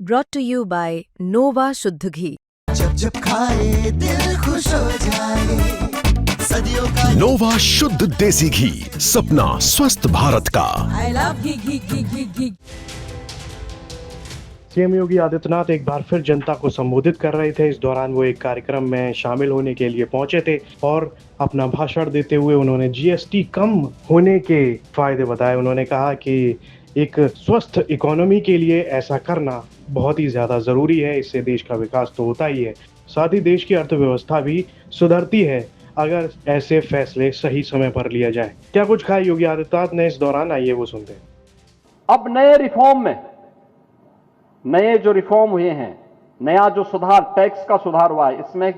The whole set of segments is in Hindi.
brought to you by Nova शुद्ध घी। जब जब खाए दिल खुश हो जाए, सदियों का नोवा शुद्ध देसी घी, सपना स्वस्थ भारत का। I love ghee. CM Yogi Adityanath एक बार फिर जनता को संबोधित कर रहे थे। इस दौरान वो एक कार्यक्रम में शामिल होने के लिए पहुंचे थे और अपना भाषण देते हुए उन्होंने जीएसटी कम होने के फायदे बताए। उन्होंने कहा कि एक स्वस्थ इकोनॉमी के लिए ऐसा करना बहुत ही ज़्यादा ज़रूरी है, इससे देश का विकास तो होता ही है, साथ ही देश की अर्थव्यवस्था भी सुधरती है अगर ऐसे फैसले सही समय पर लिया जाए। क्या कुछ कहा योगी आदित्यनाथ ने इस दौरान, आइए वो सुनते हैं। अब नए रिफॉर्म में, नए जो रिफॉर्म हुए हैं, नया जो सुधार, टैक्स का सुधार हुआ है, इसमें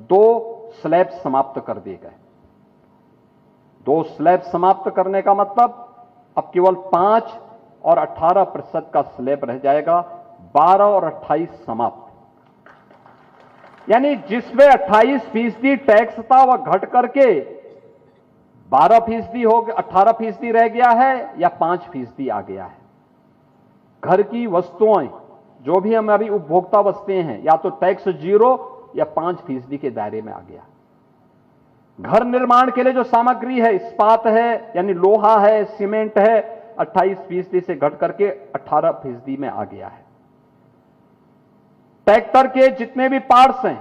2 स्लैब समाप्त कर दिए गए। 2 स्लैब समाप्त करने का मतलब अब केवल 5 और 18% का स्लैब रह जाएगा। 12 और 28 समाप्त, यानी जिसमें 28% टैक्स था वह घट करके 12% हो गया, 18% रह गया है या 5% आ गया है। घर की वस्तुएं, जो भी हमारी उपभोक्ता वस्तुएं हैं, या तो टैक्स 0 या 5% के दायरे में आ गया। घर निर्माण के लिए जो सामग्री है, इस्पात है यानी लोहा है, सीमेंट है, 28% से घट करके 18% में आ गया है। ट्रैक्टर के जितने भी पार्ट्स हैं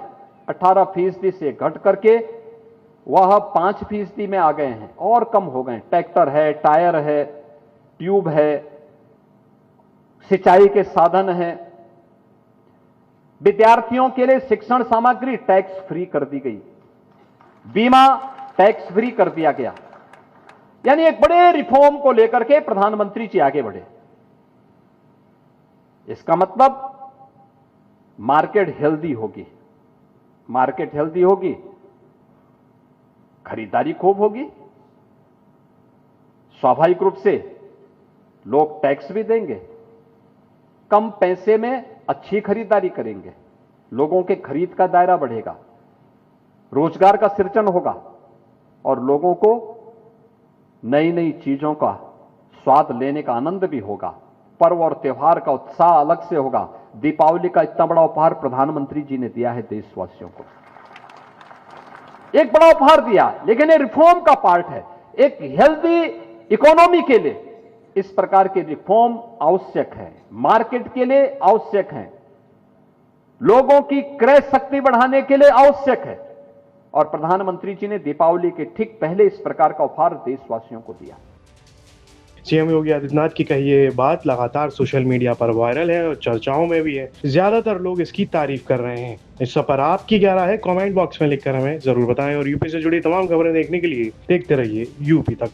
18% से घट करके वह 5% में आ गए हैं और कम हो गए। ट्रैक्टर है, टायर है, ट्यूब है, सिंचाई के साधन है। विद्यार्थियों के लिए शिक्षण सामग्री टैक्स फ्री कर दी गई, बीमा टैक्स फ्री कर दिया गया। यानी एक बड़े रिफॉर्म को लेकर के प्रधानमंत्री जी आगे बढ़े। इसका मतलब मार्केट हेल्दी होगी। मार्केट हेल्दी होगी, खरीदारी खूब होगी, स्वाभाविक रूप से लोग टैक्स भी देंगे, कम पैसे में अच्छी खरीदारी करेंगे, लोगों के खरीद का दायरा बढ़ेगा, रोजगार का सृजन होगा और लोगों को नई नई चीजों का स्वाद लेने का आनंद भी होगा। पर्व और त्योहार का उत्साह अलग से होगा। दीपावली का इतना बड़ा उपहार प्रधानमंत्री जी ने दिया है देशवासियों को, एक बड़ा उपहार दिया, लेकिन ये रिफॉर्म का पार्ट है। एक हेल्दी इकोनॉमी के लिए इस प्रकार के रिफॉर्म आवश्यक है, मार्केट के लिए आवश्यक है, लोगों की क्रय शक्ति बढ़ाने के लिए आवश्यक है। और प्रधानमंत्री जी ने दीपावली के ठीक पहले इस प्रकार का उपहार देशवासियों को दिया। सीएम योगी आदित्यनाथ की कही ये बात लगातार सोशल मीडिया पर वायरल है और चर्चाओं में भी है। ज्यादातर लोग इसकी तारीफ कर रहे हैं। इस पर आपकी क्या राय है, कमेंट बॉक्स में लिखकर हमें जरूर बताएं और यूपी से जुड़ी तमाम खबरें देखने के लिए देखते रहिए यूपी तक।